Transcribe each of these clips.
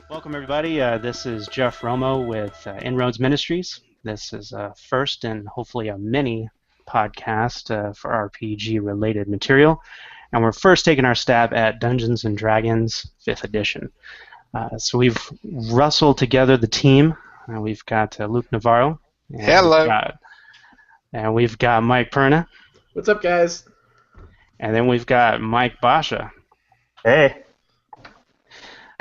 Welcome, everybody. This is Jeff Romo with InnRoads Ministries. This is a first and hopefully a mini podcast for RPG-related material. And we're first taking our stab at Dungeons & Dragons 5th edition. So we've rustled together the team. We've got Luke Navarro. And Hello. We've got Mike Perna. What's up, guys? And then we've got Mike Basha. Hey.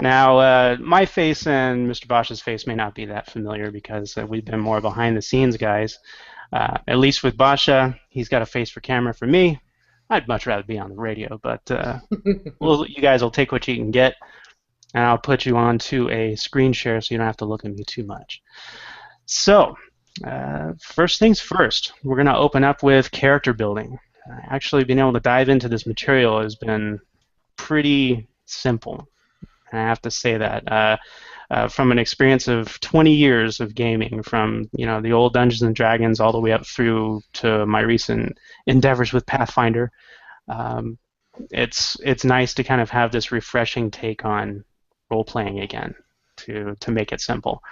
Now, my face and Mr. Bosch's face may not be that familiar because we've been more behind-the-scenes guys. At least with Basha, he's got a face for camera. For me, I'd much rather be on the radio, but you guys will take what you can get, and I'll put you onto a screen share so you don't have to look at me too much. So, first things first, we're going to open up with character building. Actually, being able to dive into this material has been pretty simple. I have to say that from an experience of 20 years of gaming, from the old Dungeons and Dragons all the way up through to my recent endeavors with Pathfinder, it's nice to kind of have this refreshing take on role playing again to make it simple.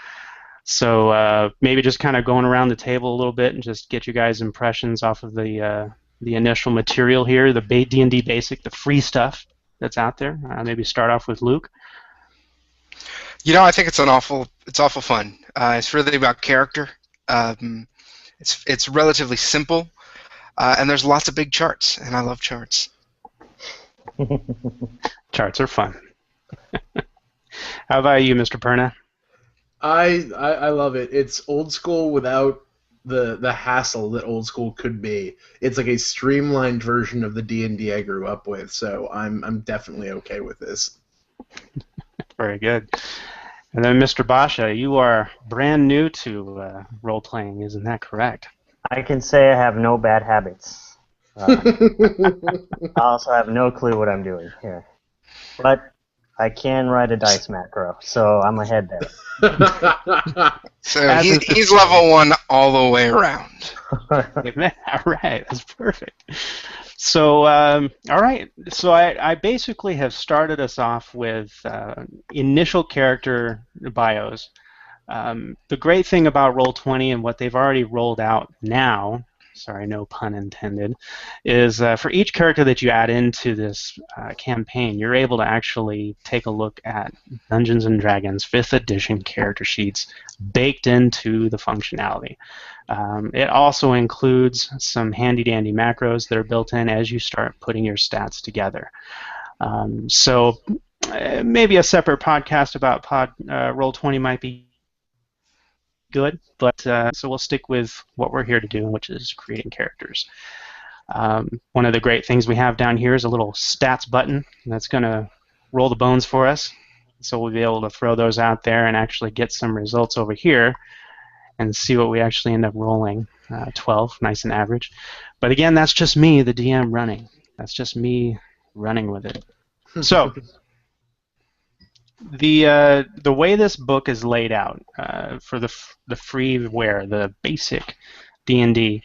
So maybe just kind of going around the table a little bit and just get you guys' impressions off of the initial material here, the D&D basic, the free stuff that's out there. Maybe start off with Luke. I think it's awful fun. It's really about character. It's relatively simple, and there's lots of big charts, and I love charts. Charts are fun. How about you, Mr. Perna? I love it. It's old school without the hassle that old school could be. It's like a streamlined version of the D&D I grew up with, so I'm definitely okay with this. Very good. And then Mr. Basha, you are brand new to role-playing, isn't that correct? I can say I have no bad habits. I also have no clue what I'm doing here. But I can write a dice macro, so I'm ahead there. So he's level 1 all the way around. All right, that's perfect. So, all right. So I basically have started us off with initial character bios. The great thing about Roll20 and what they've already rolled out now, sorry, no pun intended, is for each character that you add into this campaign, you're able to actually take a look at Dungeons & Dragons 5th edition character sheets baked into the functionality. It also includes some handy-dandy macros that are built in as you start putting your stats together. So maybe a separate podcast about Roll20 might be good, but so we'll stick with what we're here to do, which is creating characters. One of the great things we have down here is a little stats button that's going to roll the bones for us. So we'll be able to throw those out there and actually get some results over here and see what we actually end up rolling. 12, nice and average. But again, that's just me, the DM, running. That's just me running with it. So the way this book is laid out for the freeware, the basic D&D,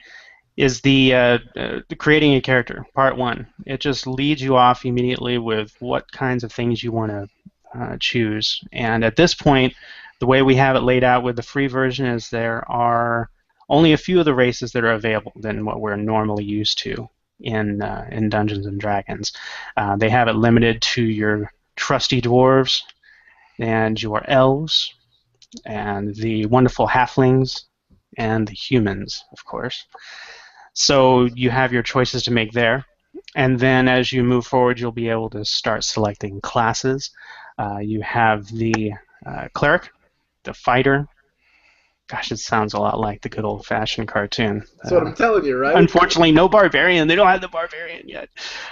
is the creating a character, part 1. It just leads you off immediately with what kinds of things you want to choose. And at this point, the way we have it laid out with the free version is there are only a few of the races that are available than what we're normally used to in Dungeons & Dragons. They have it limited to your trusty dwarves and your elves and the wonderful halflings and the humans, of course. So you have your choices to make there. And then as you move forward, you'll be able to start selecting classes. You have the cleric, the fighter. Gosh, it sounds a lot like the good old-fashioned cartoon. That's what I'm telling you, right? Unfortunately, no barbarian. They don't have the barbarian yet.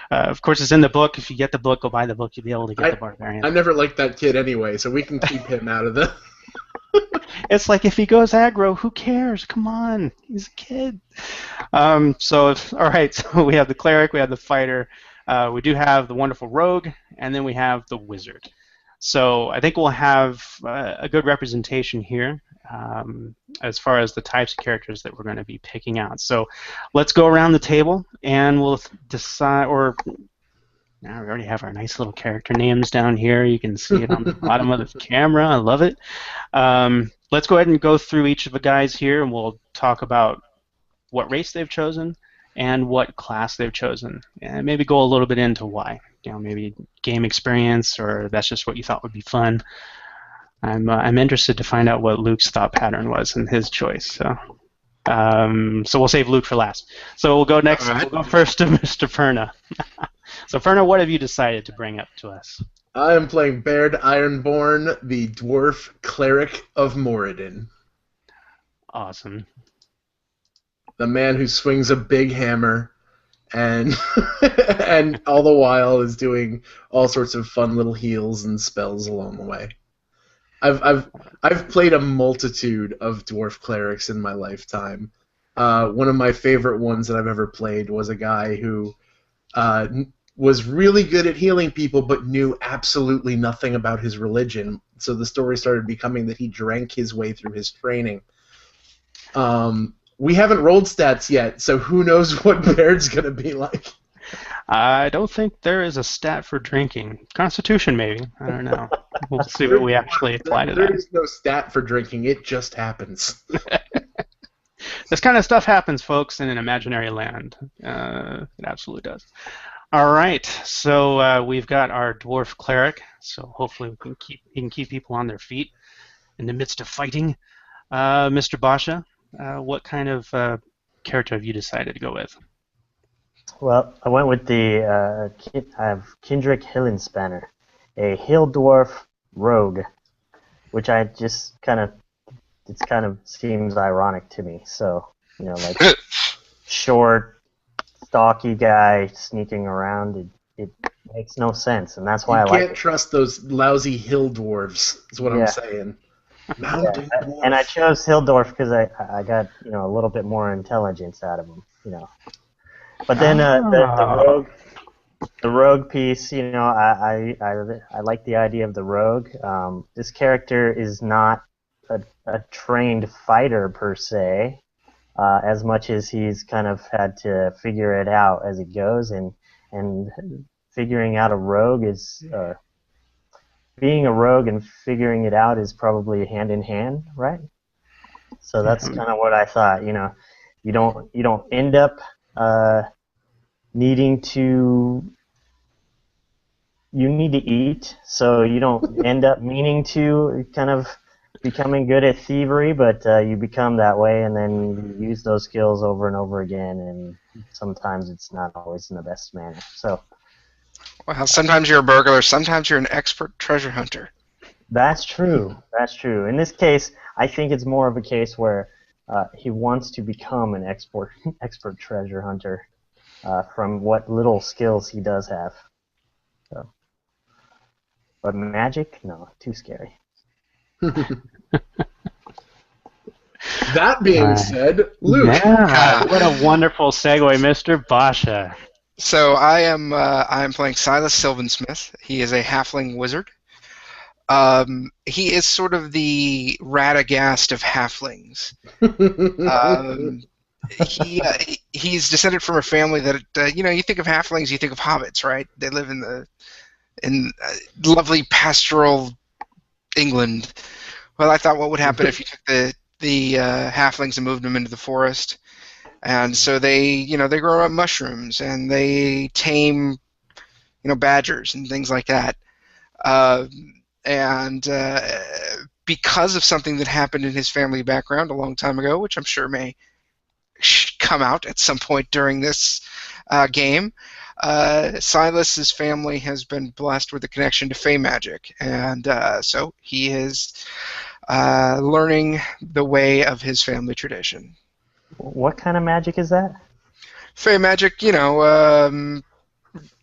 Of course, it's in the book. If you get the book, go buy the book. You'll be able to get the barbarian. I never liked that kid anyway, so we can keep him out of the... It's like if he goes aggro, who cares? Come on, he's a kid. All right, so we have the cleric, we have the fighter, we do have the wonderful rogue, and then we have the wizard. So I think we'll have a good representation here as far as the types of characters that we're going to be picking out. So let's go around the table and we'll decide, or Now we already have our nice little character names down here. You can see it on the bottom of the camera. I love it. Let's go ahead and go through each of the guys here, and we'll talk about what race they've chosen and what class they've chosen, and maybe go a little bit into why. Maybe game experience, or that's just what you thought would be fun. I'm interested to find out what Luke's thought pattern was in his choice. So we'll save Luke for last. So we'll go next. Right. We'll go first to Mr. Perna. So Perna, what have you decided to bring up to us? I am playing Baird Ironborn, the dwarf cleric of Moradin. Awesome. The man who swings a big hammer and and all the while is doing all sorts of fun little heals and spells along the way. I've played a multitude of dwarf clerics in my lifetime. One of my favorite ones that I've ever played was a guy who was really good at healing people but knew absolutely nothing about his religion. So the story started becoming that he drank his way through his training. We haven't rolled stats yet, so who knows what Baird's going to be like. I don't think there is a stat for drinking. Constitution, maybe. I don't know. We'll see what we actually apply to that. There is no stat for drinking. It just happens. This kind of stuff happens, folks, in an imaginary land. It absolutely does. All right, so we've got our dwarf cleric. So hopefully he can keep people on their feet in the midst of fighting. Mr. Basha, what kind of character have you decided to go with? Well, I went with I have Kindrick Hillenspanner, a hill dwarf rogue, which I just it kind of seems ironic to me. So, like short, stocky guy sneaking around, it makes no sense, and that's why I like it. You can't trust those lousy hill dwarves, is what I'm saying. Mountain dwarf. And I chose Hilldorf because I got a little bit more intelligence out of him, But then the rogue piece, I like the idea of the rogue. This character is not a trained fighter per se, as much as he's kind of had to figure it out as it goes, and figuring out a rogue is being a rogue and figuring it out is probably hand in hand, right? So that's kind of what I thought. You don't end up needing to. You need to eat, so you don't end up meaning to kind of becoming good at thievery, but you become that way, and then you use those skills over and over again, and sometimes it's not always in the best manner. So. Well, sometimes you're a burglar, sometimes you're an expert treasure hunter. That's true. That's true. In this case, I think it's more of a case where he wants to become an expert treasure hunter from what little skills he does have. So. But magic? No, too scary. That being said, Luke. Yeah, what a wonderful segue, Mr. Basha. So I am playing Silas Sylvansmith. He is a halfling wizard. He is sort of the Radagast of halflings. He's descended from a family that you think of halflings, you think of hobbits, right? They live in lovely pastoral England. Well, I thought, what would happen if you took the halflings and moved them into the forest? And so they grow up mushrooms and they tame, badgers and things like that. And because of something that happened in his family background a long time ago, which I'm sure may come out at some point during this game, Silas's family has been blessed with a connection to Fey magic, and so he is learning the way of his family tradition. What kind of magic is that? Fey magic,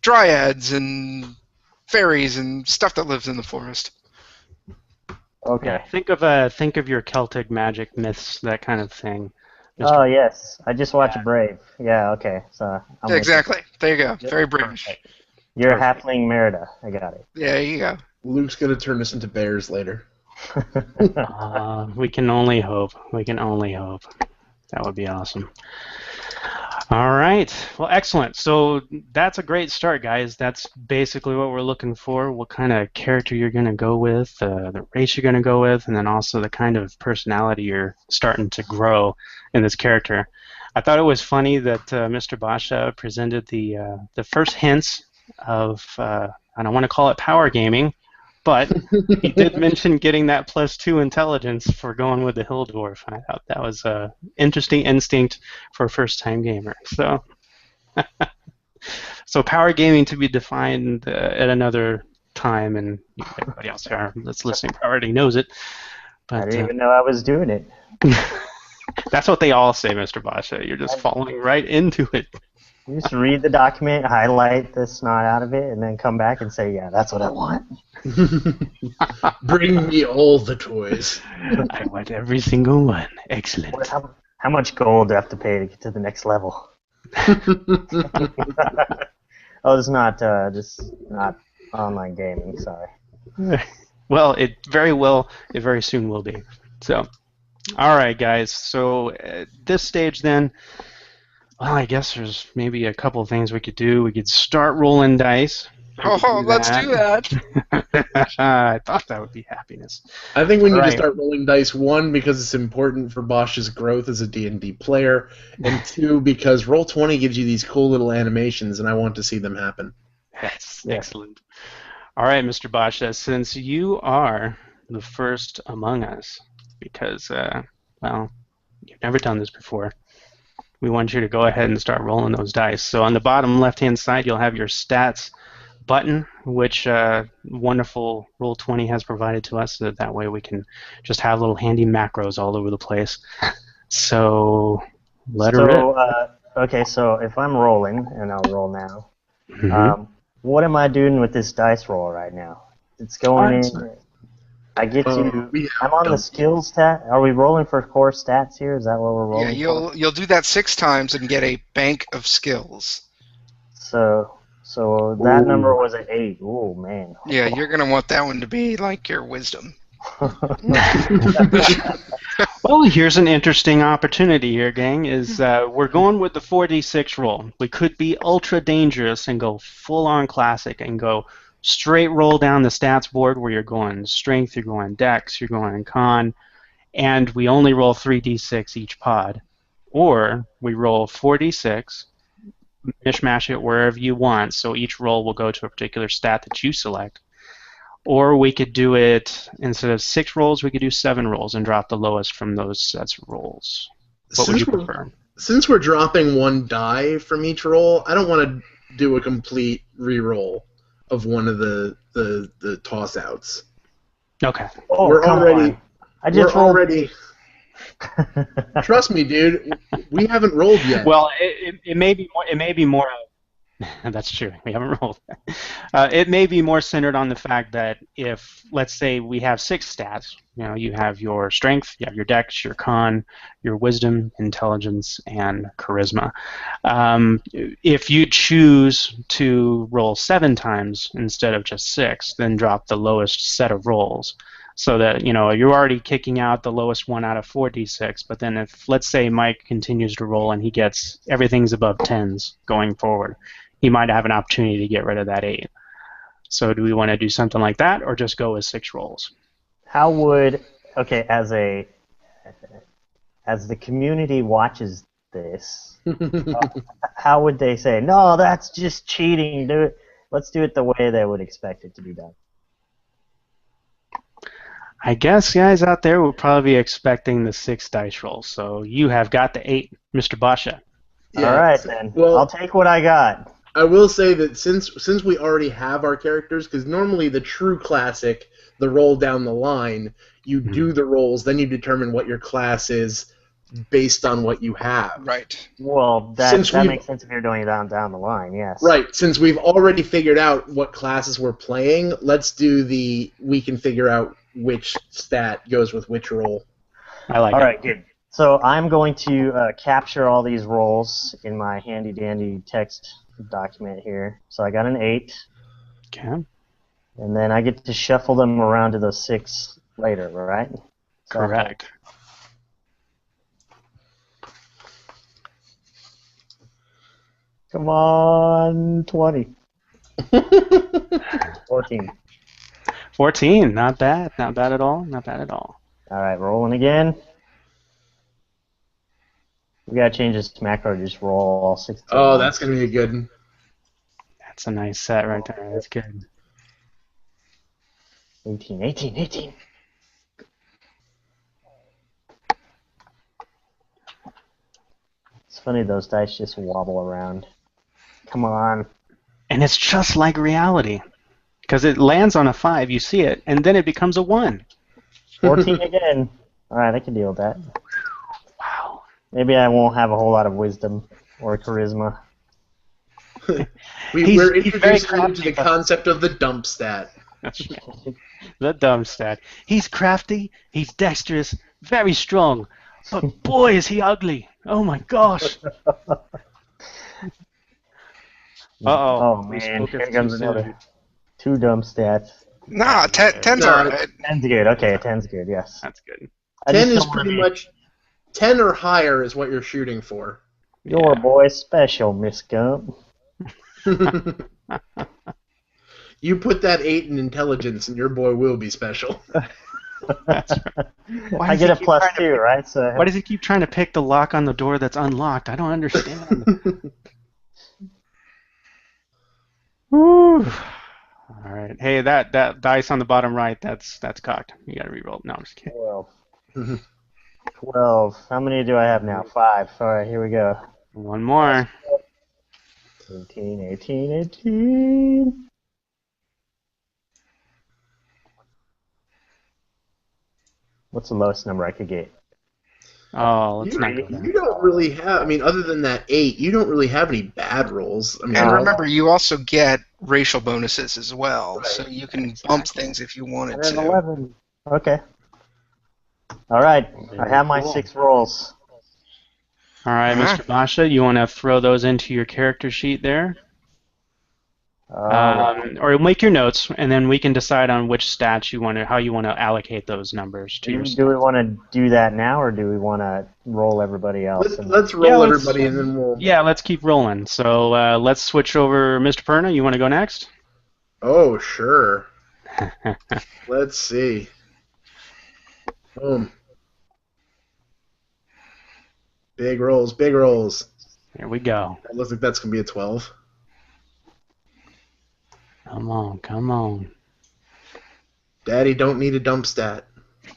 dryads and fairies and stuff that lives in the forest. Okay. Yeah, think of your Celtic magic myths, that kind of thing. Oh yes, I just watched Brave. Yeah, okay. So exactly. There you go. Very British. You're a halfling Merida. I got it. Yeah, there you go. Luke's gonna turn us into bears later. We can only hope. We can only hope. That would be awesome. All right. Well, excellent. So that's a great start, guys. That's basically what we're looking for. What kind of character you're going to go with, the race you're going to go with, and then also the kind of personality you're starting to grow in this character. I thought it was funny that Mr. Basha presented the first hints of, I don't want to call it power gaming, but he did mention getting that +2 intelligence for going with the Hill Dwarf. I thought that was a interesting instinct for a first-time gamer. So power gaming to be defined at another time, and everybody else here that's listening already knows it. I But didn't even know I was doing it. that's what they all say, Mr. Basha. You're just falling right into it. You just read the document, highlight the snot out of it, and then come back and say, yeah, that's what I want. Bring me all the toys. I want every single one. Excellent. How much gold do I have to pay to get to the next level? Oh, it's not online gaming. Sorry. Well, it very soon will be. So, all right, guys. So at this stage, then, well, I guess there's maybe a couple of things we could do. We could start rolling dice. Oh, let's do that. I thought that would be happiness. I think we need to Right. start rolling dice, one, because it's important for Bosch's growth as a D&D player, and two, because Roll20 gives you these cool little animations, and I want to see them happen. Yes, excellent. All right, Mr. Basha, since you are the first among us, because, well, you've never done this before, we want you to go ahead and start rolling those dice. So on the bottom left-hand side, you'll have your stats button, which wonderful Roll20 has provided to us, so that way we can just have little handy macros all over the place. So let her rip. Okay, so if I'm rolling, and I'll roll now, Mhm. what am I doing with this dice roll right now? It's going Alright. in. I get to. We I'm on the don't- skills tab. Are we rolling for core stats here? Is that what we're rolling Yeah, you'll do that 6 times and get a bank of skills. for? So that Ooh. number was an 8. Oh man. Yeah, you're gonna want that one to be like your wisdom. Well, here's an interesting opportunity here, gang, is we're going with the 4d6 roll. We could be ultra dangerous and go full-on classic and go straight roll down the stats board where you're going strength, you're going dex, you're going con, and we only roll 3d6 each pod. Or we roll 4d6, mishmash it wherever you want, so each roll will go to a particular stat that you select. Or we could do it, instead of 6 rolls, we could do 7 rolls and drop the lowest from those sets of rolls. What would you prefer? Since we're dropping one die from each roll, I don't want to do a complete re-roll of one of the toss-outs. Okay. Oh, We're come already- on. I just We're rolled. already... Trust me, dude. We haven't rolled yet. Well, it may be more. It may be more. That's true. We haven't rolled. It may be more centered on the fact that if, let's say, we have 6 stats. You know, you have your strength, you have your dex, your con, your wisdom, intelligence, and charisma. If you choose to roll 7 times instead of just 6, then drop the lowest set of rolls. So that, you know, you're already kicking out the lowest one out of 4d6, but then if, let's say, Mike continues to roll and he gets everything's above 10s going forward, he might have an opportunity to get rid of that 8. So do we want to do something like that, or just go with 6 rolls? How would as the community watches this, how would they say, no, that's just cheating, let's do it the way they would expect it to be done? I guess guys out there will probably be expecting the 6 dice rolls. So you have got the 8, Mr. Basha. Yeah, All right, then. well- I'll take what I got. I will say that since we already have our characters, because normally the true classic, the roll down the line, you do the rolls, then you determine what your class is based on what you have. Right. Well, Since that we've- makes sense if you're doing it down the line, yes. Right, since we've already figured out what classes we're playing, let's do we can figure out which stat goes with which roll. I like All it. right, good. So I'm going to capture all these rolls in my handy-dandy text document here. So I got an 8, Okay. and then I get to shuffle them around to those 6 later, right? Correct. Come on, 20. 14. 14. Not bad. Not bad at all. Not bad at all. All right, rolling again. We gotta change this to macro. Just roll all 6. Oh, that's gonna be a good one. That's a nice set right there. That's good. 18, 18, 18. It's funny, those dice just wobble around. Come on. And it's just like reality. Because it lands on a 5, you see it, and then it becomes a 1. 14 again. Alright, I can deal with that. Wow. Maybe I won't have a whole lot of wisdom or charisma. We're he's very introducing you to the crafty. concept of the dump stat. The dumb stat. He's crafty, he's dexterous, very strong. But boy, is he ugly. Oh my gosh. Uh-oh. Oh We man, spoke here it comes too another. soon. 2 dumb stats. Nah, 10's No, alright. 10's good. Okay, 10's good. Yes. That's good. I 10 just is don't wanna pretty be much 10 or higher is what you're shooting for. Your boy special, Miss Gump. You put that 8 in intelligence, and your boy will be special. That's right. Why I does get he a keep plus trying to 2, right? So Why does he keep trying to pick the lock on the door that's unlocked? I don't understand. Woo. All right. Hey, that dice on the bottom right, that's cocked. You got to re-roll. No, I'm just kidding. 12. 12. How many do I have now? 5. All right, here we go. One more. 18, 18, 18. What's the lowest number I could get? Oh, let's not go You there. don't really have, I mean, other than that 8, you don't really have any bad rolls. I mean, And remember, you also get racial bonuses as well, Right. so you can bump things if you wanted to. 111. Okay. All right, I have my cool. 6 rolls. All right, Uh-huh. Mr. Basha, you want to throw those into your character sheet there? Or make your notes, and then we can decide on which stats you want to, how you want to allocate those numbers to your Do we want to do that now, or do we want to roll everybody else? let's roll Yeah, let's- everybody, and then we'll... Yeah, let's keep rolling. So let's switch over. Mr. Perna, you want to go next? Oh, sure. Let's see. Boom. Big rolls, big rolls. Here we go. It looks like that's going to be a 12. Come on, come on. Daddy don't need a dump stat.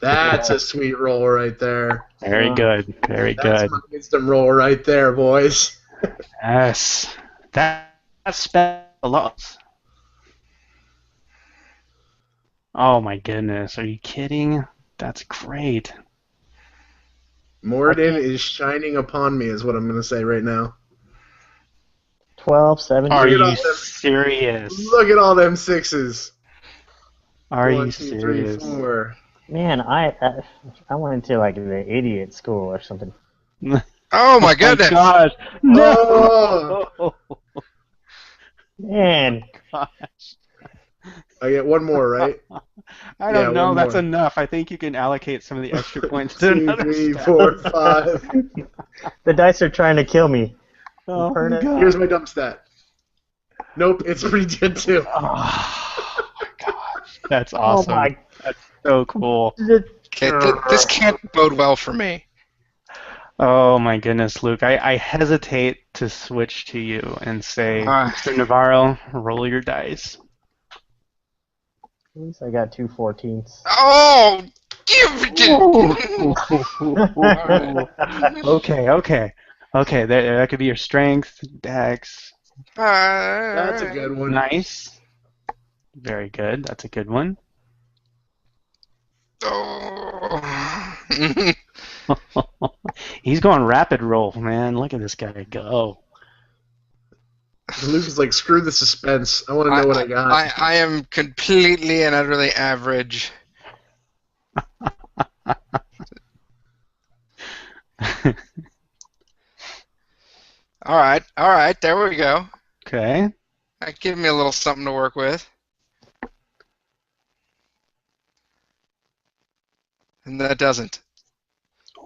That's a sweet roll right there. Very good, very That's good. my wisdom roll right there, boys. Yes, that spells a lot. Oh my goodness, are you kidding? That's great. Moradin is shining upon me, is what I'm going to say right now. 12, 17. Are Look at you all them- serious? Look at all them 6s. Are 1, you 2, 3, serious? 4. Man, I went into like the idiot school or something. Oh my goodness! gosh, no! Man, Gosh. I get one more, right? I don't Yeah, know. one That's more. enough. I think you can allocate some of the extra points to 2, another 3, stat. 4, 5. the dice are trying to kill me. Oh my Perna. god. Here's my dump stat. Nope, it's pretty good too. Oh my gosh. That's Oh awesome. my! That's so cool. Okay, this can't bode well for me. Oh my goodness, Luke. I hesitate to switch to you and say, Ah. Mr. Navarro, roll your dice. At least I got 2 14s. Oh, you Okay, okay. Okay, that could be your strength, dex. That's a good one. Nice. Very good. That's a good one. Oh. He's going rapid roll, man. Look at this guy go. Luke is like, screw the suspense. I want to know what I got. I am completely and utterly average. All right, there we go. Okay. That gives me a little something to work with. And that doesn't.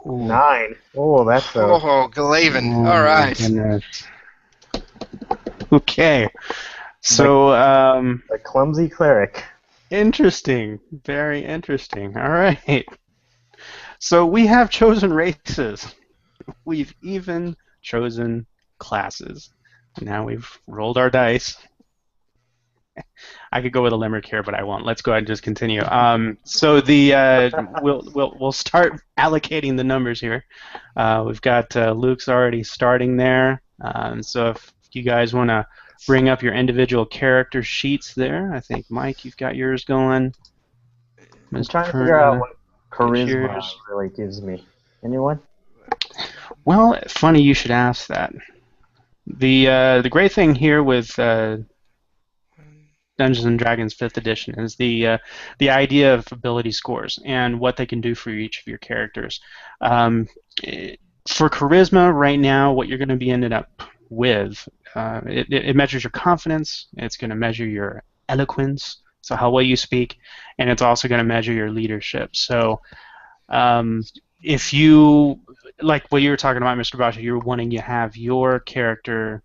Ooh. 9. Oh, that's a. Oh, Glavin. Oh All my right. goodness. Okay. So, A clumsy cleric. interesting. Very interesting. All right. So we have chosen races. We've even chosen classes. Now we've rolled our dice. I could go with a limerick here, but I won't. Let's go ahead and just continue. So we'll start allocating the numbers here. We've got Luke's already starting there. So if you guys want to bring up your individual character sheets there, I think Mike, you've got yours going. I'm Ms. trying to figure out Perna, what is charisma yours. really gives me. Anyone? Well, funny you should ask that. The great thing here with Dungeons and Dragons 5th edition is the idea of ability scores and what they can do for each of your characters. Um, for charisma, right now, what you're going to be ended up with, it measures your confidence. It's going to measure your eloquence, so how well you speak, and it's also going to measure your leadership. So if you, like what you were talking about, Mr. Basha, you're wanting to have your character.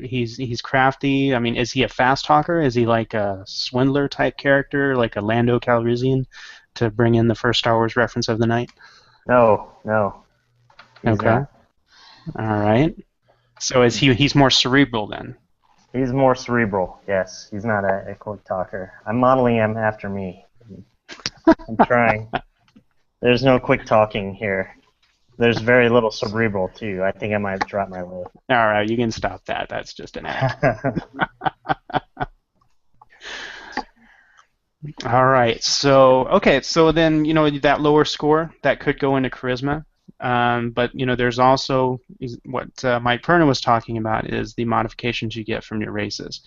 He's crafty. I mean, is he a fast talker? Is he like a swindler type character, like a Lando Calrissian, to bring in the first Star Wars reference of the night? No. He's Okay. not. All right. So is he's more cerebral then? He's more cerebral, yes. He's not a quick talker. I'm modeling him after me. I'm trying. There's no quick talking here. There's very little cerebral, too. I think I might drop my load. All right, you can stop that. That's just an act. All right. So, okay. So then, that lower score, that could go into charisma. But, there's also what Mike Perna was talking about is the modifications you get from your races.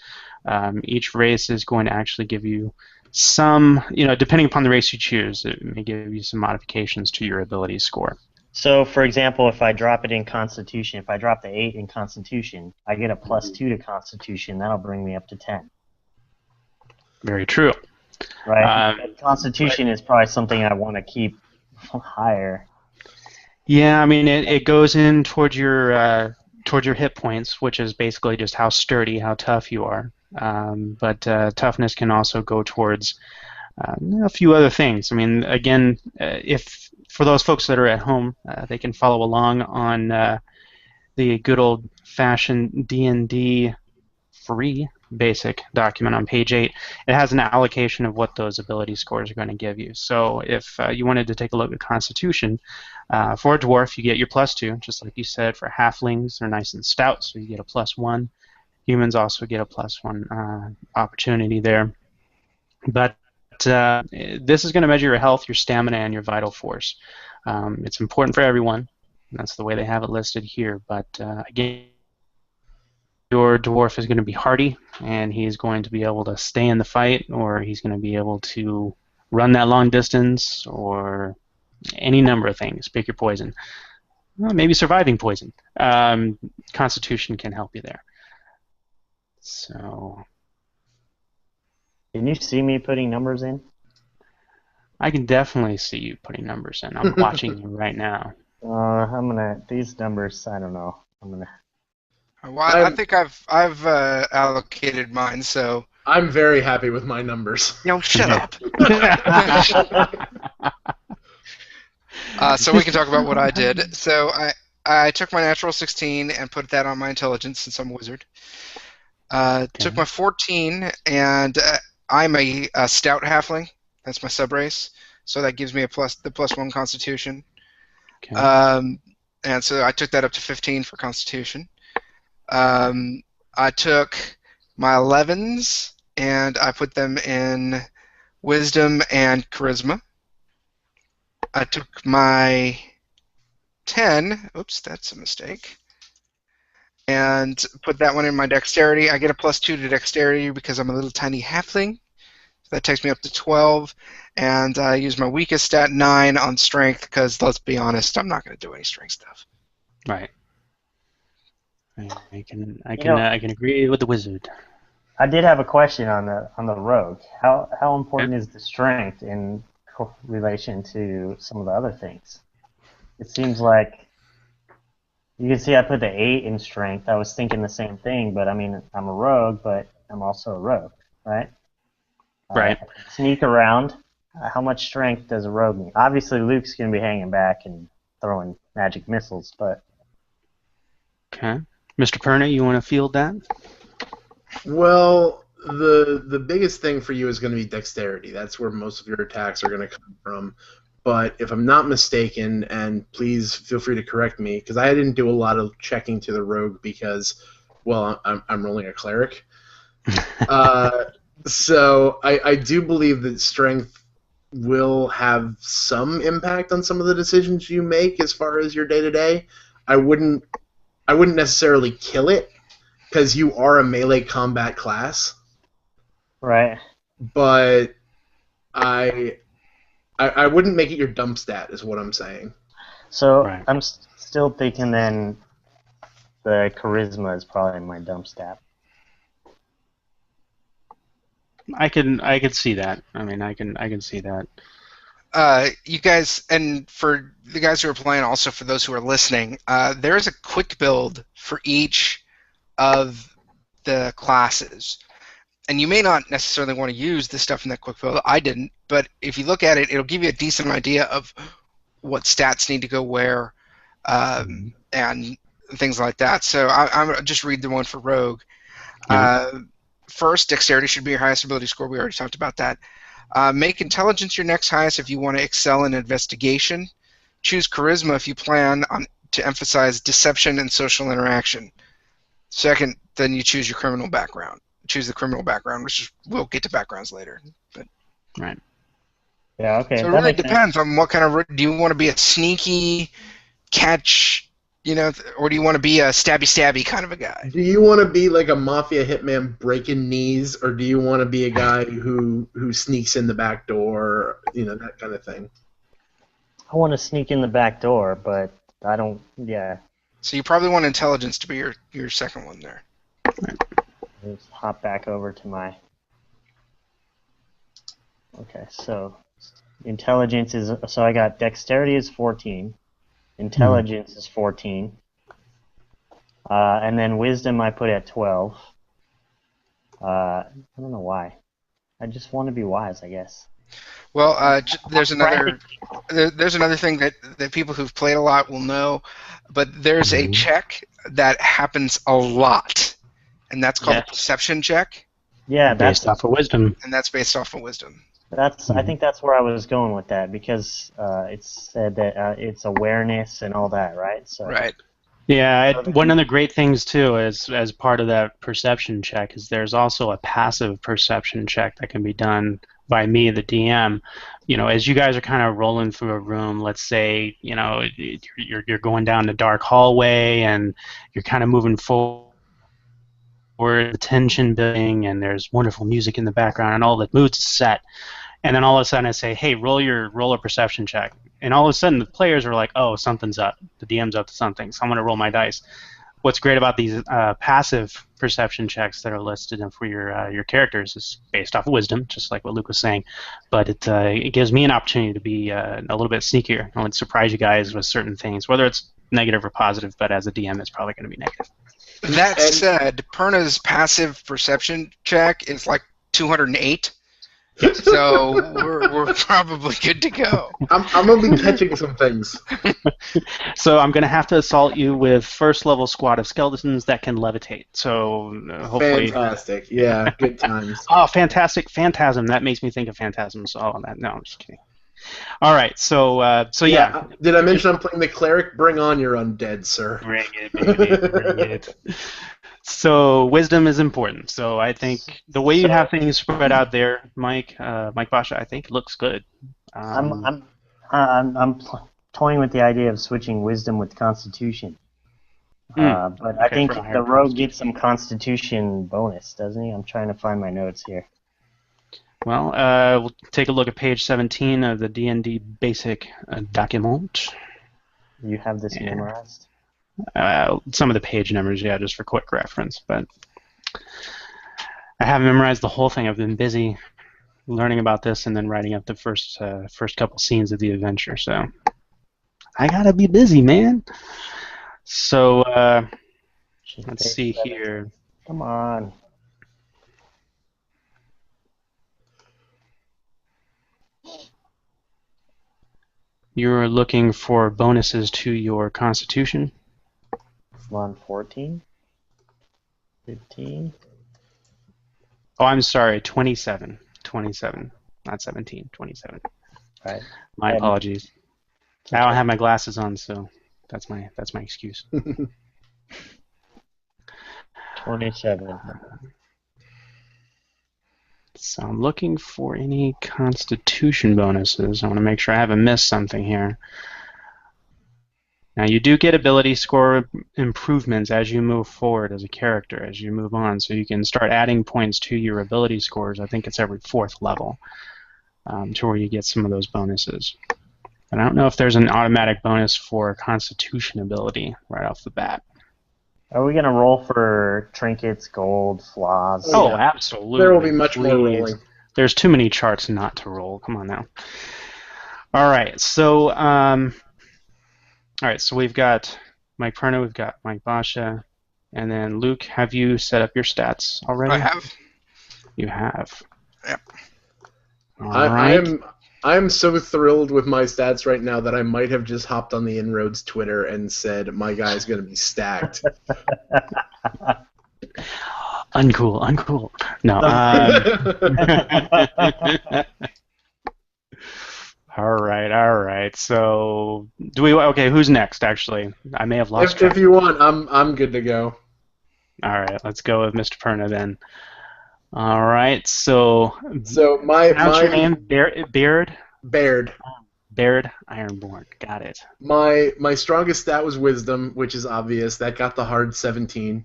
Each race is going to actually give you some, depending upon the race you choose, it may give you some modifications to your ability score. So, for example, if I drop it in Constitution, if I drop the 8 in Constitution, I get a +2 to Constitution. That'll bring me up to 10. Very true. Right? Constitution is probably something I want to keep higher. Yeah, I mean, it goes in towards your hit points, which is basically just how sturdy, how tough you are. But toughness can also go towards a few other things. I mean, again, if for those folks that are at home, they can follow along on the good old-fashioned D&D free basic document on page 8. It has an allocation of what those ability scores are going to give you. So if you wanted to take a look at Constitution, for a dwarf, you get your +2, just like you said. For halflings, they're nice and stout, so you get a +1. Humans also get a +1 opportunity there. But this is going to measure your health, your stamina, and your vital force. It's important for everyone. And that's the way they have it listed here. But again, your dwarf is going to be hardy, and he's going to be able to stay in the fight, or he's going to be able to run that long distance, or any number of things. Pick your poison. Well, maybe surviving poison. Constitution can help you there. So Can you see me putting numbers in? I can definitely see you putting numbers in. I'm watching you right now. These numbers, I don't know. Well, I think I've allocated mine, so. I'm very happy with my numbers. Shut up. So we can talk about what I did. So I took my natural 16 and put that on my intelligence since I'm a wizard. Took my 14, and I'm a stout halfling. That's my subrace. So that gives me the +1 Constitution. Okay. And so I took that up to 15 for Constitution. I took my 11s and I put them in Wisdom and Charisma. I took my 10, oops, that's a mistake, and put that one in my Dexterity. I get a +2 to Dexterity because I'm a little tiny halfling. So that takes me up to 12, and I use my weakest stat 9 on Strength because, let's be honest, I'm not going to do any Strength stuff. Right. I can agree with the wizard. I did have a question on the rogue. How important is the strength in relation to some of the other things? It seems like You can see I put the 8 in strength. I was thinking the same thing, but I mean, I'm a rogue, but I'm also a rogue, right? I Right. can sneak around. How much strength does a rogue need? Obviously, Luke's going to be hanging back and throwing magic missiles, but Okay. Mr. Perna, you want to field that? Well, the biggest thing for you is going to be dexterity. That's where most of your attacks are going to come from. But if I'm not mistaken, and please feel free to correct me, because I didn't do a lot of checking to the rogue because, well, I'm rolling a cleric. Uh, so I do believe that strength will have some impact on some of the decisions you make as far as your day to day. I wouldn't necessarily kill it because you are a melee combat class, right. but I wouldn't make it your dump stat is what I'm saying. So Right. I'm still thinking then the charisma is probably my dump stat. I can see that. I mean, I can see that. You guys, and for the guys who are playing, also for those who are listening, there is a quick build for each of the classes. And you may not necessarily want to use this stuff in that quick build. I didn't, but if you look at it, it'll give you a decent idea of what stats need to go where, and things like that. So I'm just read the one for Rogue. First, dexterity should be your highest ability score. We already talked about that. Make intelligence your next highest if you want to excel in investigation. Choose charisma if you plan to emphasize deception and social interaction. Second, then you choose your criminal background. Choose the criminal background, which is, we'll get to backgrounds later. But, Right. Yeah, okay. so it that really makes depends sense. on what kind of. Do you want to be a sneaky catch, or do you want to be a stabby kind of a guy? Do you want to be like a mafia hitman breaking knees, or do you want to be a guy who sneaks in the back door, that kind of thing? I want to sneak in the back door, but I don't. Yeah, So you probably want intelligence to be your second one there. let's hop back over to my. Okay, so intelligence is. So I got dexterity is 14, intelligence is 14, and then wisdom I put at 12. I don't know why. I just want to be wise, I guess. Well, there's another thing that people who've played a lot will know, but there's a check that happens a lot, and that's called a perception check, Yeah, Based off of wisdom. and that's based off of wisdom. I think that's where I was going with that because it said that it's awareness and all that, right? So Right. Yeah, one of the great things too is as part of that perception check is there's also a passive perception check that can be done by me, the DM. As you guys are kind of rolling through a room, let's say, you're going down the dark hallway and you're kind of moving forward, the tension building, and there's wonderful music in the background, and all the mood's set. And then all of a sudden I say, hey, roll a perception check. And all of a sudden the players are like, oh, something's up. The DM's up to something, so I'm going to roll my dice. What's great about these passive perception checks that are listed for your characters is based off of wisdom, just like what Luke was saying. But it gives me an opportunity to be a little bit sneakier. I would surprise you guys with certain things, whether it's negative or positive, but as a DM it's probably going to be negative. That said, Perna's passive perception check is like 208. So we're probably good to go. I'm gonna be catching some things. So I'm going to have to assault you with first level squad of skeletons that can levitate. So hopefully. Fantastic. Yeah, good times. Oh, fantastic! Phantasm. That makes me think of Phantasm. So no, I'm just kidding. All right. So yeah. Did I mention I'm playing the cleric? Bring on your undead, sir. Bring it, baby. Bring it. So wisdom is important. So I think the way you have things spread out there, Mike Basha, I think looks good. I'm toying with the idea of switching wisdom with constitution. But I think the rogue gets some constitution bonus, doesn't he? I'm trying to find my notes here. Well, we'll take a look at page 17 of the D&D basic document. You have this memorized? Some of the page numbers, yeah, just for quick reference. But I haven't memorized the whole thing. I've been busy learning about this and then writing up the first couple scenes of the adventure. So I gotta be busy, man. So She's let's page see 17. here. Come on. You're looking for bonuses to your Constitution. Come on, 14? 15? Oh, I'm sorry, 27. 27, not 17, 27. Right. My Yeah, apologies. I don't have my glasses on, so that's my excuse. 27. So I'm looking for any Constitution bonuses. I want to make sure I haven't missed something here. Now you do get ability score improvements as you move forward as a character, as you move on, so you can start adding points to your ability scores. I think it's every 4th level to where you get some of those bonuses. But I don't know if there's an automatic bonus for Constitution ability right off the bat. Are we going to roll for trinkets, gold, flaws? Oh, yeah. absolutely. There will be much more Please. rolling. There's too many charts not to roll. Come on now. All right, so we've got Mike Perna, we've got Mike Basha, and then Luke. Have you set up your stats already? I have. You have. Yep. All right. I'm so thrilled with my stats right now that I might have just hopped on the InnRoads Twitter and said my guy's going to be stacked. Uncool. No. All right. So, okay, who's next, actually? I may have lost track. If you want, I'm good to go. All right, let's go with Mr. Perna then. All right, so pronounce your name, Baird? Baird. Baird Ironborn. Got it. My strongest stat was wisdom, which is obvious. That got the hard 17.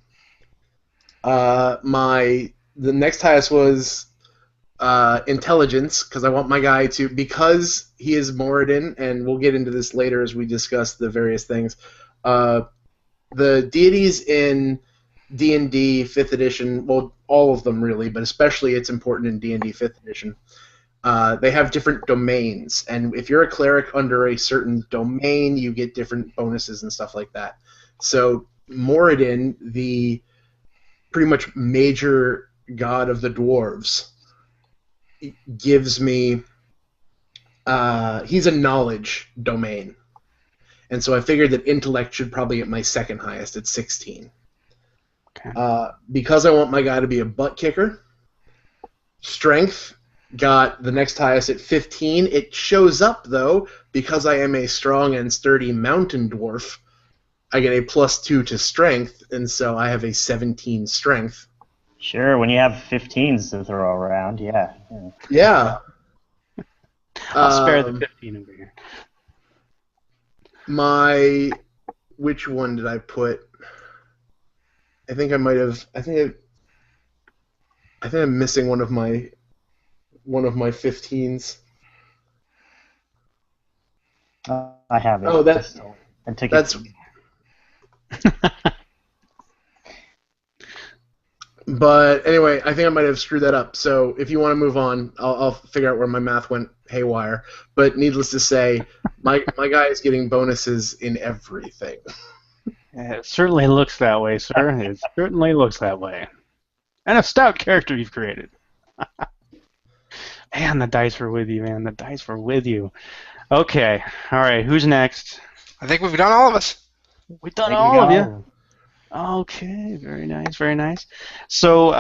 The next highest was intelligence, because I want my guy to, because he is Moradin, and we'll get into this later as we discuss the various things. The deities in D&D 5th edition, well, all of them really, but especially it's important in D&D 5th edition. They have different domains, and if you're a cleric under a certain domain, you get different bonuses and stuff like that. So Moradin, the pretty much major god of the dwarves, gives me he's a knowledge domain, and so I figured that intellect should probably get my second highest at 16. Okay. Because I want my guy to be a butt kicker, strength got the next highest at 15. It shows up, though, because I am a strong and sturdy mountain dwarf, I get a +2 to strength, and so I have a 17 strength. Sure, when you have 15s to throw around, yeah. Yeah. I'll spare the 15 over here. Which one did I put? I think I might have. I think I'm missing one of my 15s. I have it. Oh, that's But anyway, I think I might have screwed that up. So if you want to move on, I'll figure out where my math went haywire. But needless to say, my guy is getting bonuses in everything. It certainly looks that way, sir. It certainly looks that way. And a stout character you've created. Man, the dice were with you, man. The dice were with you. Okay. All right. Who's next? I think we've done all of us. We've done all of you. Okay, very nice. So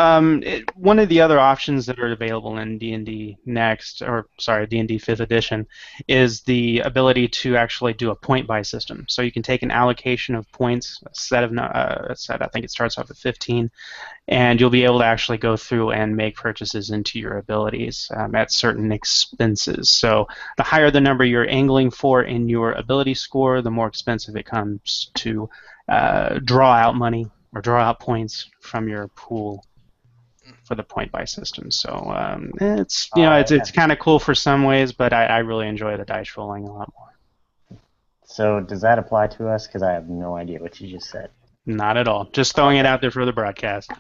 one of the other options that are available in D&D Next, or sorry, D&D 5th edition, is the ability to actually do a point-buy system. So you can take an allocation of points, a set, I think it starts off at 15, and you'll be able to actually go through and make purchases into your abilities at certain expenses. So the higher the number you're angling for in your ability score, the more expensive it comes to draw out money or draw out points from your pool for the point buy system. So it's it's kind of cool for some ways, but I really enjoy the dice rolling a lot more. So does that apply to us? Because I have no idea what you just said. Not at all. Just throwing it out there for the broadcast.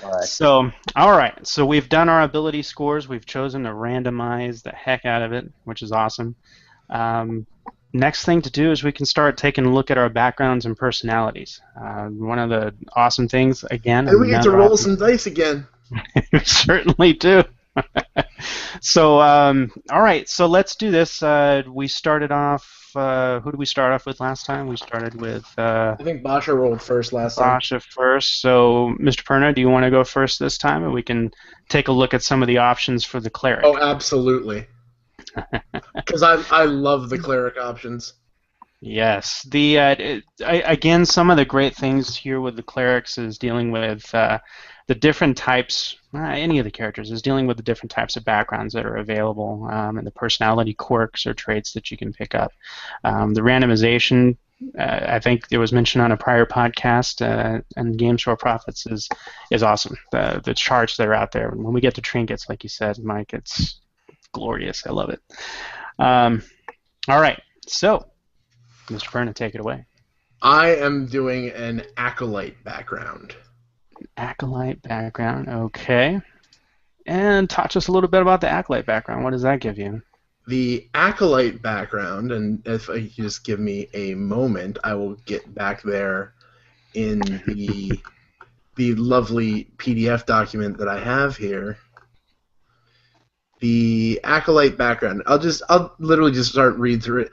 All right. So, all right. So we've done our ability scores. We've chosen to randomize the heck out of it, which is awesome. next thing to do is we can start taking a look at our backgrounds and personalities. One of the awesome things, again, And we get to another roll awesome some dice again. we certainly do. So, all right, so let's do this. We started off, who did we start off with last time? We started with I think Basha rolled first last time. Sasha first. So, Mr. Perna, do you want to go first this time? And we can take a look at some of the options for the cleric. Oh, absolutely. Because I love the cleric options. Yes. Again, some of the great things here with the clerics is dealing with the different types. Any of the characters is dealing with the different types of backgrounds that are available, and the personality quirks or traits that you can pick up. The randomization, I think it was mentioned on a prior podcast, and Games for Profits is awesome. The charts that are out there. When we get to trinkets, like you said, Mike, it's glorious. I love it. All right, so. Mr. Perna, take it away. I am doing an acolyte background. Acolyte background, okay. And talk to us a little bit about the acolyte background. What does that give you? The acolyte background, and if you just give me a moment, I will get back there in the lovely PDF document that I have here. The acolyte background. I'll literally just start reading through it.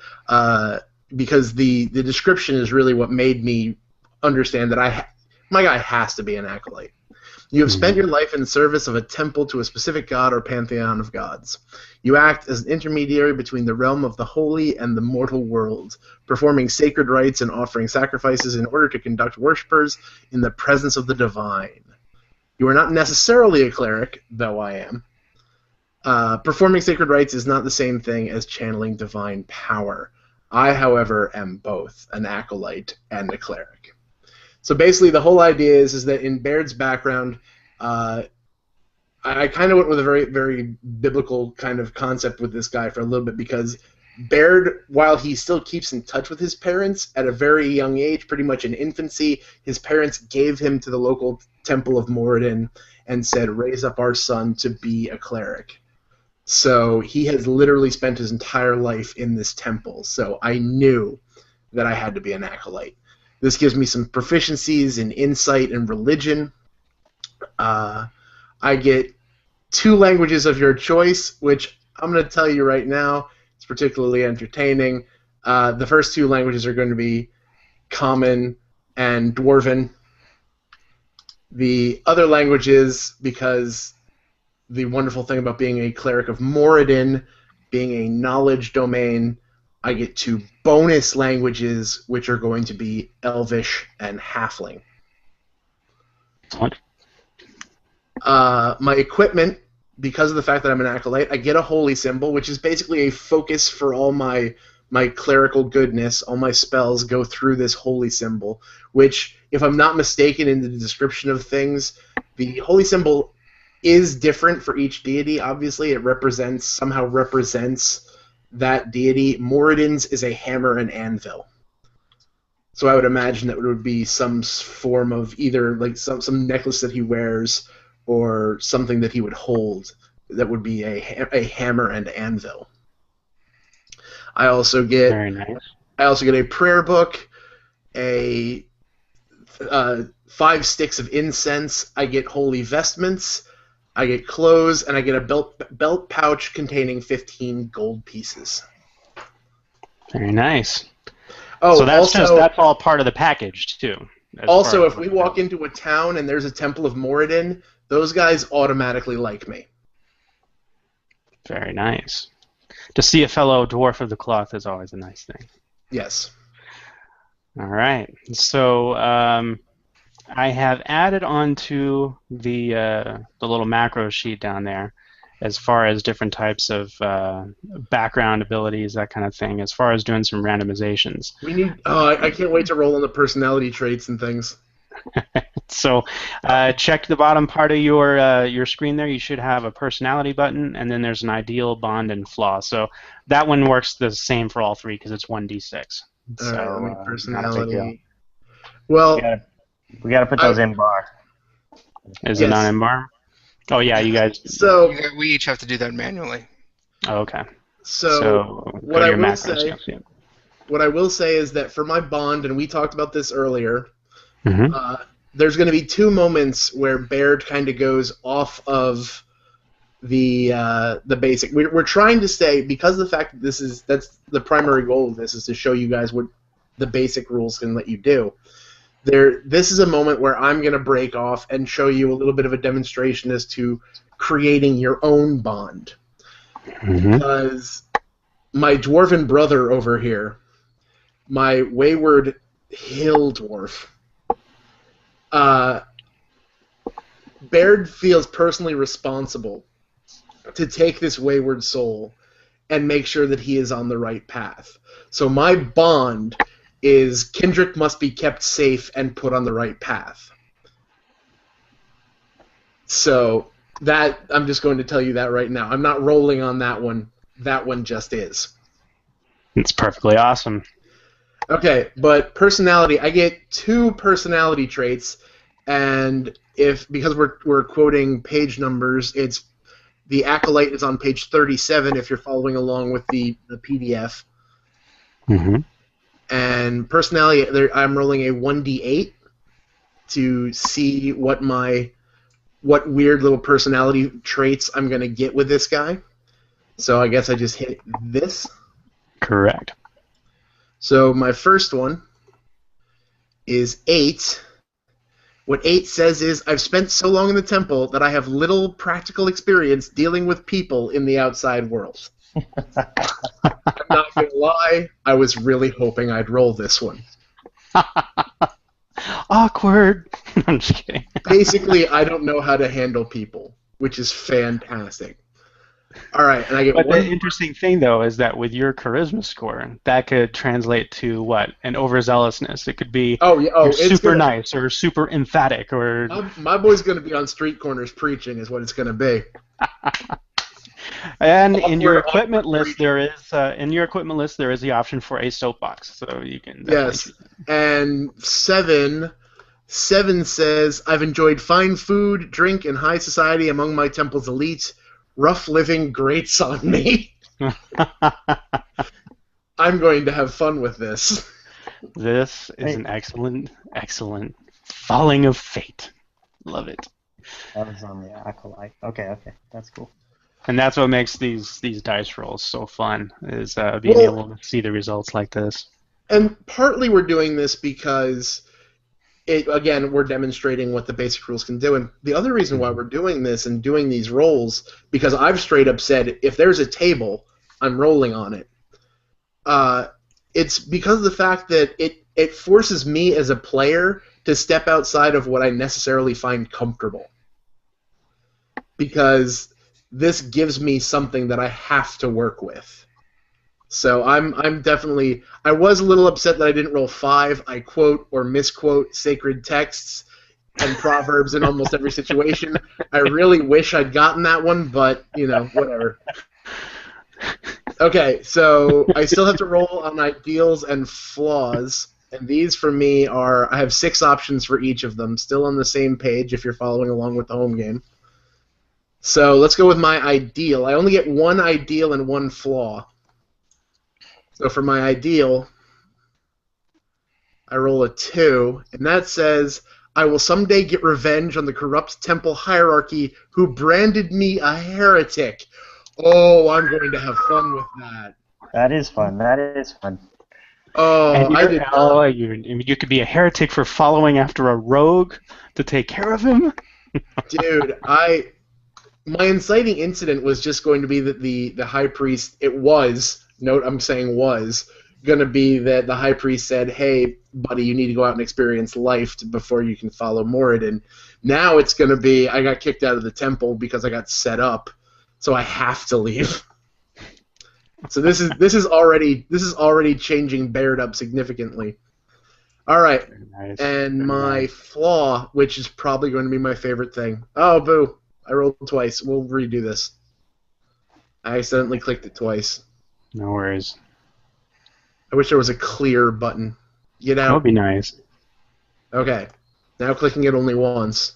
Because the description is really what made me understand that my guy has to be an acolyte. You have spent your life in service of a temple to a specific god or pantheon of gods. You act as an intermediary between the realm of the holy and the mortal world, performing sacred rites and offering sacrifices in order to conduct worshippers in the presence of the divine. You are not necessarily a cleric, though I am. Performing sacred rites is not the same thing as channeling divine power. I, however, am both an acolyte and a cleric. So basically, the whole idea is that in Baird's background, I kind of went with a very, very biblical kind of concept with this guy for a little bit because Baird, while he still keeps in touch with his parents at a very young age, pretty much in infancy, his parents gave him to the local temple of Moradin and said, "Raise up our son to be a cleric." So he has literally spent his entire life in this temple. So I knew that I had to be an acolyte. This gives me some proficiencies in insight and religion. I get 2 languages of your choice, which I'm going to tell you right now, it's particularly entertaining. The first 2 languages are going to be Common and Dwarven. The other languages, because the wonderful thing about being a cleric of Moradin, being a knowledge domain, I get 2 bonus languages, which are going to be Elvish and Halfling. My equipment, because of the fact that I'm an acolyte, I get a holy symbol, which is basically a focus for all my clerical goodness. All my spells go through this holy symbol, which, if I'm not mistaken in the description of things, the holy symbol is different for each deity. Obviously, it somehow represents that deity. Moradin's is a hammer and anvil. So I would imagine that it would be some form of either like some necklace that he wears or something that he would hold that would be a hammer and anvil. I also get Very nice. a prayer book, 5 sticks of incense. I get holy vestments. I get clothes, and I get a belt pouch containing 15 gold pieces. Very nice. Oh, so that's all part of the package too. Also, if we walk into a town and there's a Temple of Moradin, those guys automatically like me. Very nice. To see a fellow dwarf of the cloth is always a nice thing. Yes. All right. So I have added onto the little macro sheet down there as far as different types of background abilities, that kind of thing, as far as doing some randomizations. I can't wait to roll on the personality traits and things. So check the bottom part of your screen there. You should have a personality button, and then there's an ideal, bond, and flaw. So that one works the same for all 3 because it's 1d6. All right, let me personality. Well, we gotta put those in bar. Is it not in bar? Oh yeah, you guys. So we each have to do that manually. Oh, okay. So what I will say, what I will say is that for my bond, and we talked about this earlier, Mm-hmm. there's going to be two moments where Baird kind of goes off of the basic. We're trying to stay, because of the fact that that's the primary goal of this, is to show you guys what the basic rules can let you do. This is a moment where I'm going to break off and show you a little bit of a demonstration as to creating your own bond. Mm-hmm. Because my dwarven brother over here, my wayward hill dwarf, Baird feels personally responsible to take this wayward soul and make sure that he is on the right path. So my bond is Kendrick must be kept safe and put on the right path. So that, I'm just going to tell you that right now. I'm not rolling on that one. That one just is. It's perfectly awesome. Okay, but personality, I get 2 personality traits, and because we're quoting page numbers, it's the Acolyte is on page 37 if you're following along with the PDF. Mm-hmm. And personality, I'm rolling a 1d8 to see what weird little personality traits I'm going to get with this guy. So I guess I just hit this. Correct. So my first one is 8. What 8 says is, I've spent so long in the temple that I have little practical experience dealing with people in the outside world. I'm not going to lie, I was really hoping I'd roll this one. Awkward. I'm just kidding. Basically, I don't know how to handle people, which is fantastic. All right, and I get But one. the interesting thing, though, is that with your charisma score, that could translate to what? An overzealousness. It could be you're super nice or super emphatic or. My boy's going to be on street corners preaching, is what it's going to be. And in your equipment list, there is the option for a soapbox, so you can. Yes, and 7 says, I've enjoyed fine food, drink, and high society among my temple's elite. Rough living grates on me. I'm going to have fun with this. This is an excellent falling of fate. Love it. That was on the Acolyte. Okay, that's cool. And that's what makes these dice rolls so fun, is being able to see the results like this. And partly we're doing this because we're demonstrating what the basic rules can do. And the other reason why we're doing this and doing these rolls, because I've straight up said, if there's a table, I'm rolling on it. It's because of the fact that it forces me as a player to step outside of what I necessarily find comfortable. Because this gives me something that I have to work with. So I'm definitely. I was a little upset that I didn't roll 5. I quote or misquote sacred texts and proverbs in almost every situation. I really wish I'd gotten that one, but whatever. Okay, so I still have to roll on ideals and flaws, and these for me are, I have 6 options for each of them, still on the same page if you're following along with the home game. So let's go with my ideal. I only get 1 ideal and 1 flaw. So for my ideal, I roll a 2, and that says, I will someday get revenge on the corrupt temple hierarchy who branded me a heretic. Oh, I'm going to have fun with that. That is fun. Oh, you could be a heretic for following after a rogue to take care of him. Dude, my inciting incident was just going to be that the high priest, I'm saying was, going to be that the high priest said, hey, buddy, you need to go out and experience life before you can follow Moradin. Now it's going to be, I got kicked out of the temple because I got set up, so I have to leave. So this is already changing Baird up significantly. All right, Nice. and Very my nice. flaw, which is probably going to be my favorite thing. Oh, boo. I rolled twice. We'll redo this. I accidentally clicked it twice. No worries. I wish there was a clear button. Get That would out. be nice. Okay. Now clicking it only once.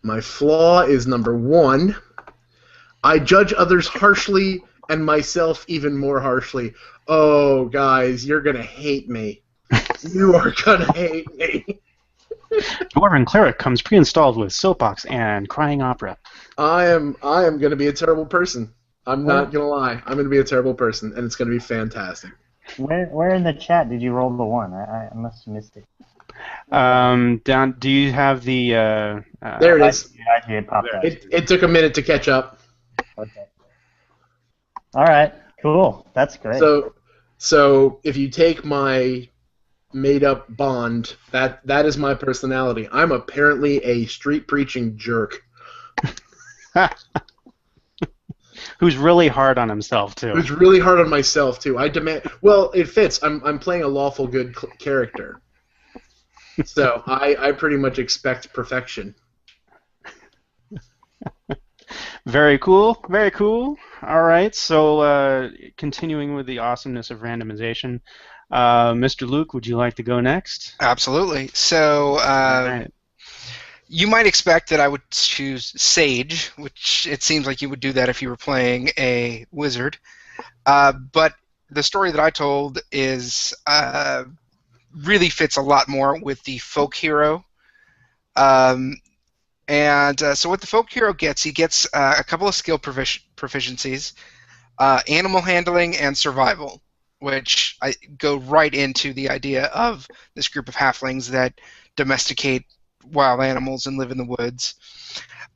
My flaw is number 1. I judge others harshly and myself even more harshly. Oh, guys, you're gonna hate me. You are gonna hate me. Dwarven Cleric comes pre-installed with soapbox and crying opera. I am gonna be a terrible person. I'm Where, not gonna lie. I'm gonna be a terrible person, and it's gonna be fantastic. where in the chat did you roll the 1? I must have missed it. Down. Do you have the? There it I is. see it popped up. It took a minute to catch up. Okay. All right. Cool. That's great. So if you take my made-up Bond, that is my personality. I'm apparently a street preaching jerk Who's really hard on himself too. who's really hard on myself too. I demand. Well, it fits. I'm playing a lawful good character, so I pretty much expect perfection. Very cool. Very cool. All right. So continuing with the awesomeness of randomization, Mr. Luke, would you like to go next? Absolutely. So All right. you might expect that I would choose Sage, which it seems like you would do that if you were playing a wizard. But the story that I told is really fits a lot more with the folk hero. So what the folk hero gets, he gets a couple of skill proficiencies, animal handling and survival, which I go right into the idea of this group of halflings that domesticate wild animals and live in the woods.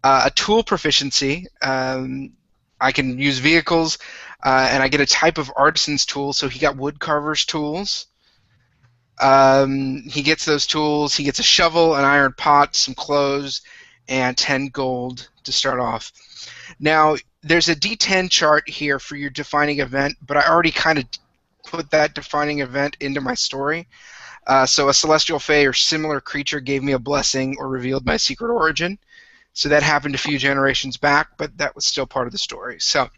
A tool proficiency, I can use vehicles, and I get a type of artisan's tool, so he got woodcarver's tools. He gets those tools, he gets a shovel, an iron pot, some clothes, and 10 gold to start off. Now, there's a D10 chart here for your defining event, but I already kind of put that defining event into my story. So a celestial fae or similar creature gave me a blessing or revealed my secret origin. So that happened a few generations back, but that was still part of the story. So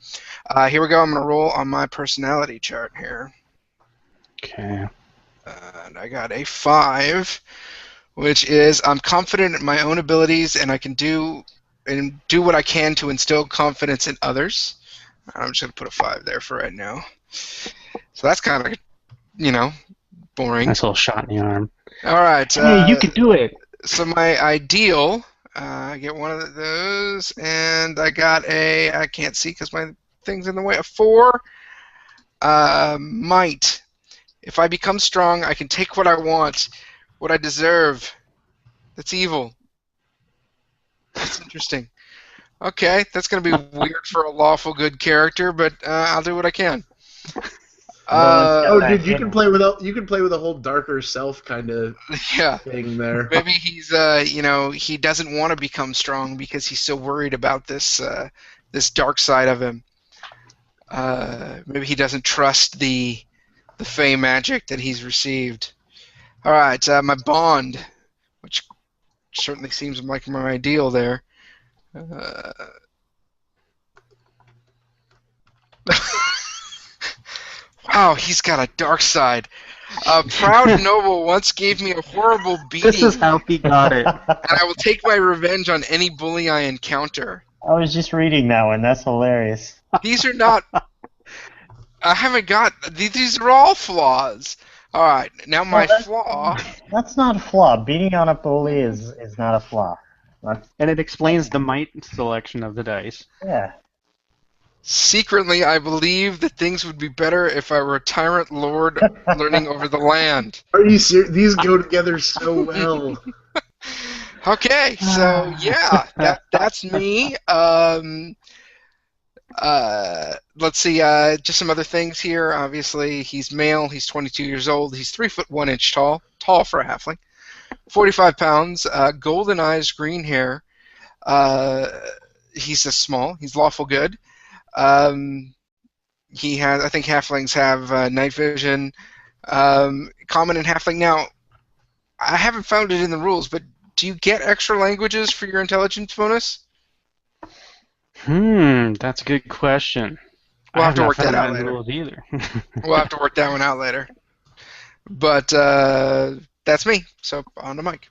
here we go. I'm going to roll on my personality chart here. Okay. And I got a 5, which is I'm confident in my own abilities and I can do what I can to instill confidence in others. I'm just going to put a 5 there for right now. So that's kind of, boring. Nice little shot in the arm. All right. Hey, you can do it. So my ideal, I get one of those, and I got I can't see because my thing's in the way, a 4. Might. If I become strong, I can take what I want, what I deserve. That's evil. That's interesting. Okay, that's going to be weird for a lawful good character, but I'll do what I can. Dude, you can play with a whole darker self kind of thing there. Maybe he's he doesn't want to become strong because he's so worried about this dark side of him. Maybe he doesn't trust the fey magic that he's received. All right, my bond, which certainly seems like my ideal there. Wow, he's got a dark side. A proud noble once gave me a horrible beating. This is how he got it. And I will take my revenge on any bully I encounter. I was just reading that one. That's hilarious. These are not... I haven't got... These are all flaws. All right, now my flaw... That's not a flaw. Beating on a bully is not a flaw. And it explains the might selection of the dice. Yeah. Secretly, I believe that things would be better if I were a tyrant lord learning over the land. Are you serious? These go together so well. Okay, so yeah, that's me. Let's see, just some other things here. Obviously, he's male. He's 22 years old. He's 3 foot 1 inch tall for a halfling. 45 pounds. Golden eyes, green hair. He's small. He's lawful good. He has. I think halflings have night vision. Common in halfling. Now, I haven't found it in the rules, but do you get extra languages for your intelligence bonus? That's a good question. We'll have to work that out in the later. rules either. We'll have to work that one out later. But that's me. So on to Mike.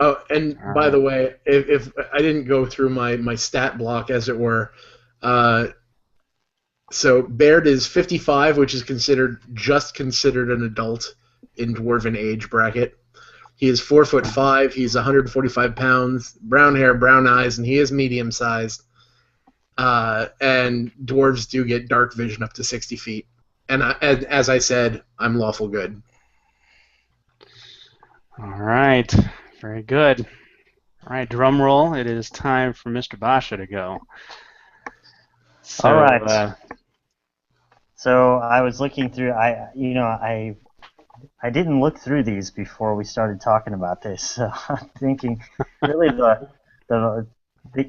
Oh, and by the way, if I didn't go through my stat block, as it were, So Baird is 55, which is considered an adult in dwarven age bracket. He is 4'5". He's 145 pounds, brown hair, brown eyes, and he is medium sized. And dwarves do get dark vision up to 60 feet. And as I said, I'm lawful good. All right. Very good. All right, drum roll. It is time for Mr. Basha to go. So, All right. So I was looking through. I didn't look through these before we started talking about this. So I'm thinking, really, the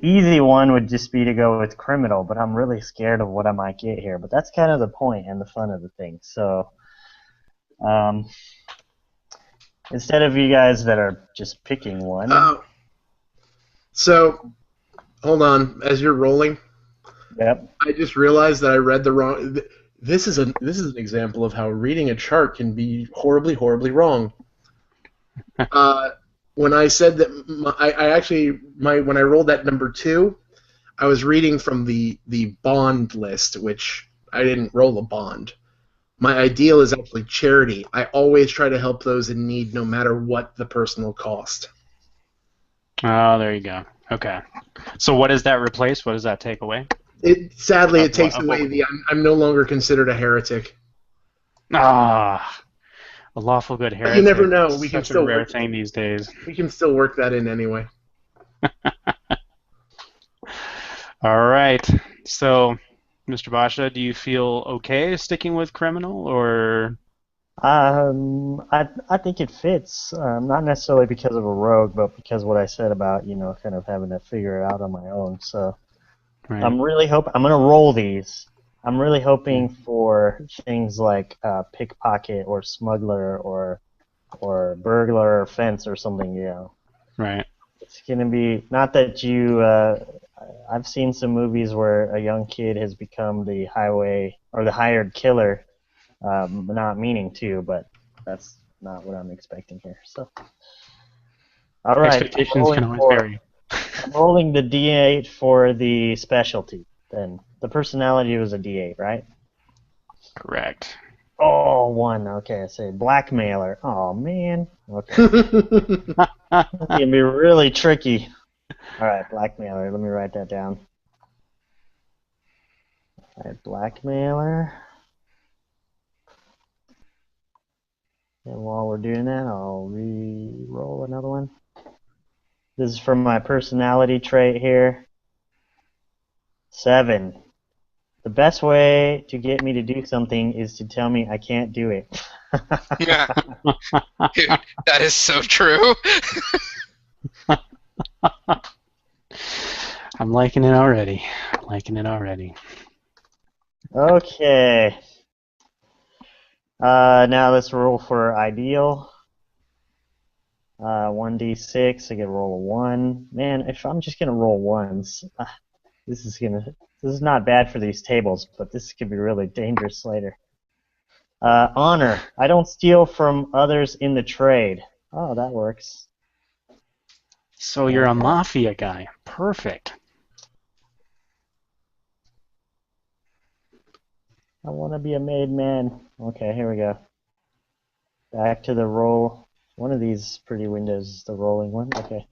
easy one would just be to go with criminal, but I'm really scared of what I might get here. But that's kind of the point and the fun of the thing. So, instead of you guys that are just picking one. So, hold on. As you're rolling, Yep. I just realized that I read the wrong. This is an example of how reading a chart can be horribly, horribly wrong. When I said that, when I rolled that number 2, I was reading from the bond list, which I didn't roll a bond. My ideal is actually charity. I always try to help those in need, no matter what the personal cost. Oh, there you go. Okay. So what does that replace? What does that take away? Sadly, it takes away the I'm no longer considered a heretic. Ah, a lawful good heretic. You never know. We can still a rare thing these days. We can still work that in anyway. All right. So, Mr. Basha, do you feel okay sticking with criminal, or? I think it fits. Not necessarily because of a rogue, but because of what I said about kind of having to figure it out on my own. So. Right. I'm going to roll these. I'm really hoping for things like pickpocket or smuggler or burglar or fence or something, Right. It's going to be, not that I've seen some movies where a young kid has become the highway or the hired killer, not meaning to, but that's not what I'm expecting here. So, all right. Expectations can always vary. I'm rolling the D8 for the specialty, then. The personality was a D8, right? Correct. Oh, 1. Okay, I say blackmailer. Oh, man. Okay. It's going to be really tricky. All right, blackmailer. Let me write that down. All right, blackmailer. And while we're doing that, I'll re-roll another one. This is from my personality trait here. 7. The best way to get me to do something is to tell me I can't do it. Yeah. Dude, that is so true. I'm liking it already. Okay. Now let's roll for ideal. 1d6. I get to roll a 1. Man, if I'm just gonna roll ones, this is not bad for these tables, but this could be really dangerous later. Honor. I don't steal from others in the trade. Oh, that works. So you're a mafia guy. Perfect. I want to be a made man. Okay, here we go. Back to the roll. One of these pretty windows is the rolling one. Okay.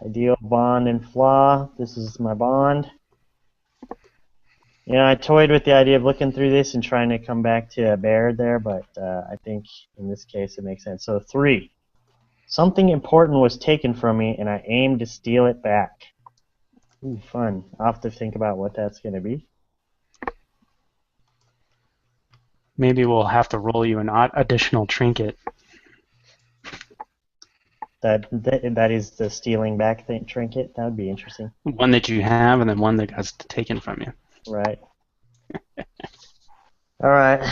Ideal, bond, and flaw. This is my bond. I toyed with the idea of looking through this and trying to come back to a bear there, but I think in this case it makes sense. So 3. Something important was taken from me, and I aim to steal it back. Ooh, fun. I'll have to think about what that's going to be. Maybe we'll have to roll you an additional trinket. That is the stealing back trinket. That would be interesting. One that you have, and then one that got taken from you. Right. All right.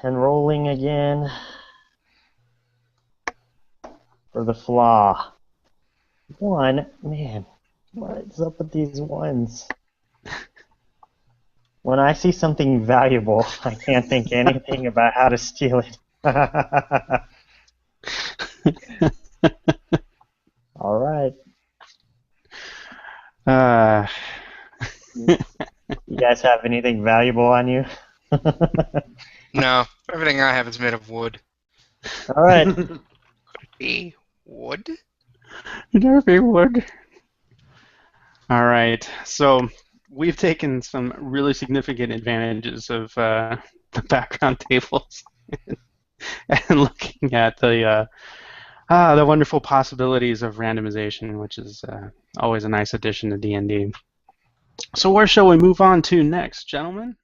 And rolling again for the flaw. 1. Man, what is up with these ones? When I see something valuable, I can't think anything about how to steal it. All right. You guys have anything valuable on you? No, everything I have is made of wood. All right. Be wood? Nervy wood. All right. So we've taken some really significant advantages of the background tables and looking at the wonderful possibilities of randomization, which is always a nice addition to D&D. So where shall we move on to next, gentlemen?